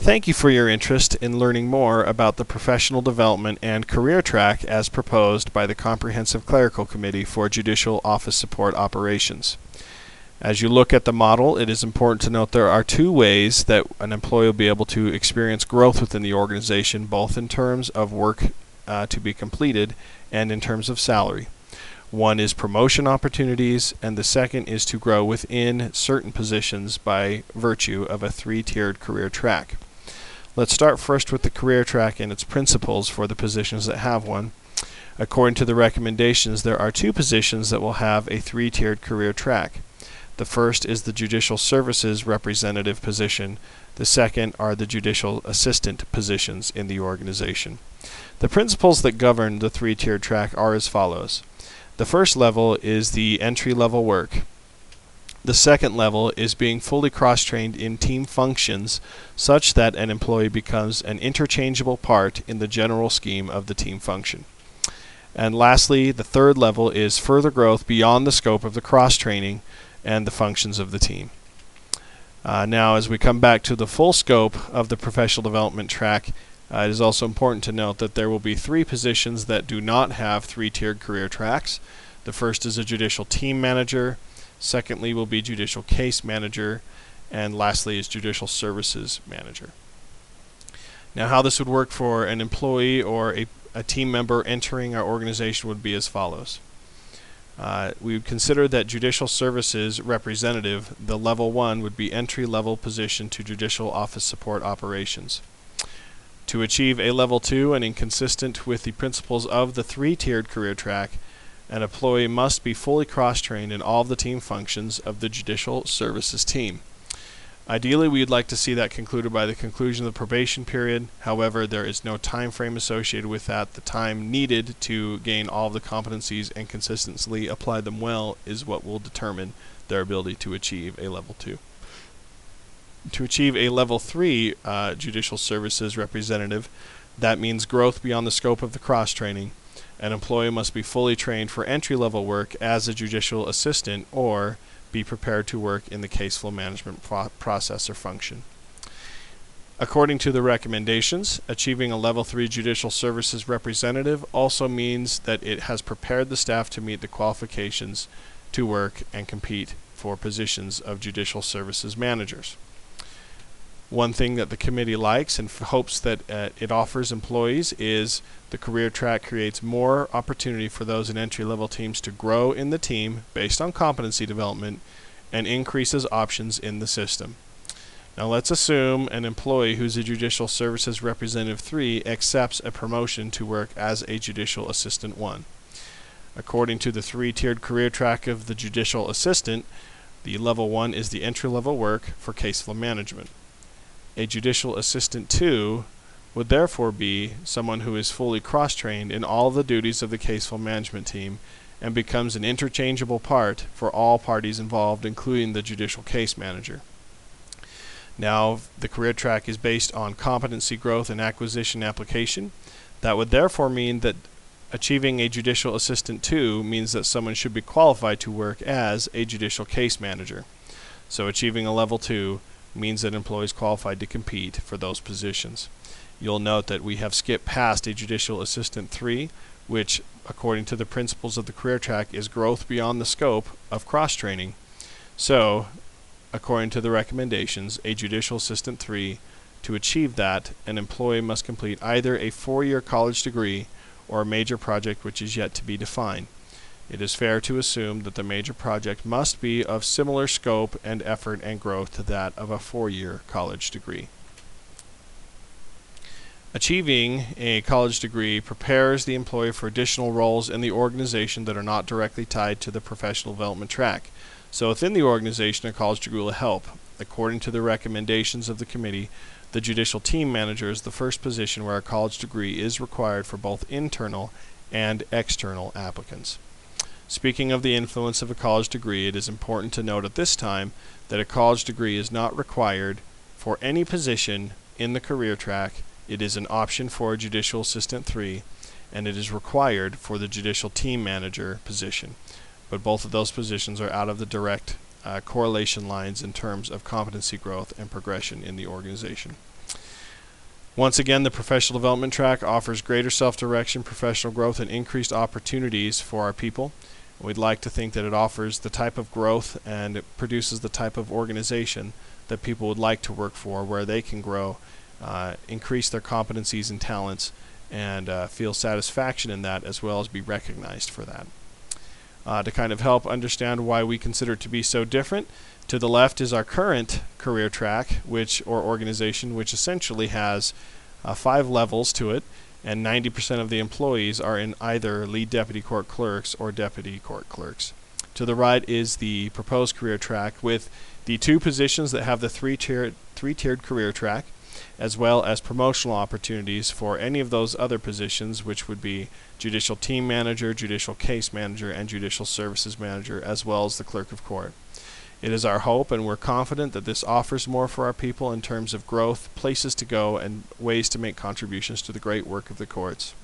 Thank you for your interest in learning more about the professional development and career track as proposed by the Comprehensive Clerical Committee for Judicial Office Support Operations. As you look at the model, it is important to note there are two ways that an employee will be able to experience growth within the organization, both in terms of work to be completed and in terms of salary. One is promotion opportunities, and the second is to grow within certain positions by virtue of a three-tiered career track. Let's start first with the career track and its principles for the positions that have one. According to the recommendations, there are two positions that will have a three-tiered career track. The first is the Judicial Services Representative position. The second are the Judicial Assistant positions in the organization. The principles that govern the three-tiered track are as follows. The first level is the entry-level work. The second level is being fully cross-trained in team functions such that an employee becomes an interchangeable part in the general scheme of the team function. And lastly, the third level is further growth beyond the scope of the cross-training and the functions of the team. Now, as we come back to the full scope of the professional development track, it is also important to note that there will be three positions that do not have three-tiered career tracks. The first is a judicial team manager, secondly will be judicial case manager, and lastly is judicial services manager. Now, how this would work for an employee or a team member entering our organization would be as follows. We would consider that judicial services representative, the level 1, would be entry-level position to judicial office support operations. To achieve a level 2 and inconsistent with the principles of the three-tiered career track, an employee must be fully cross-trained in all of the team functions of the judicial services team. Ideally, we would like to see that concluded by the conclusion of the probation period. However, there is no time frame associated with that. The time needed to gain all of the competencies and consistently apply them well is what will determine their ability to achieve a level 2. To achieve a level 3 judicial services representative, that means growth beyond the scope of the cross-training. An employee must be fully trained for entry-level work as a judicial assistant or be prepared to work in the case flow management process or function. According to the recommendations, achieving a level 3 judicial services representative also means that it has prepared the staff to meet the qualifications to work and compete for positions of judicial services managers. One thing that the committee likes and hopes that it offers employees is the career track creates more opportunity for those in entry-level teams to grow in the team based on competency development and increases options in the system. Now let's assume an employee who's a Judicial Services Representative 3 accepts a promotion to work as a Judicial Assistant 1. According to the three-tiered career track of the Judicial Assistant, the level 1 is the entry-level work for case flow management. A Judicial Assistant 2 would therefore be someone who is fully cross-trained in all of the duties of the case flow management team and becomes an interchangeable part for all parties involved, including the judicial case manager. Now, the career track is based on competency growth and acquisition application. That would therefore mean that achieving a Judicial Assistant 2 means that someone should be qualified to work as a judicial case manager. So achieving a level 2 means that employees qualified to compete for those positions. You'll note that we have skipped past a Judicial Assistant 3, which, according to the principles of the career track, is growth beyond the scope of cross-training. So, according to the recommendations, a Judicial Assistant 3, to achieve that, an employee must complete either a 4-year college degree or a major project which is yet to be defined. It is fair to assume that the major project must be of similar scope and effort and growth to that of a 4-year college degree. Achieving a college degree prepares the employee for additional roles in the organization that are not directly tied to the professional development track. So within the organization, a college degree will help. According to the recommendations of the committee, the judicial team manager is the first position where a college degree is required for both internal and external applicants. Speaking of the influence of a college degree, it is important to note at this time that a college degree is not required for any position in the career track. It is an option for a Judicial Assistant 3, and it is required for the Judicial Team Manager position. But both of those positions are out of the direct correlation lines in terms of competency growth and progression in the organization. Once again, the professional development track offers greater self-direction, professional growth, and increased opportunities for our people. We'd like to think that it offers the type of growth and it produces the type of organization that people would like to work for, where they can grow, increase their competencies and talents, and feel satisfaction in that, as well as be recognized for that. To kind of help understand why we consider it to be so different, to the left is our current career track, or organization, which essentially has 5 levels to it, and 90% of the employees are in either lead deputy court clerks or deputy court clerks. To the right is the proposed career track, with the 2 positions that have the three-tiered career track, as well as promotional opportunities for any of those other positions, which would be judicial team manager, judicial case manager, and judicial services manager, as well as the clerk of court. It is our hope, and we're confident that this offers more for our people in terms of growth, places to go, and ways to make contributions to the great work of the courts.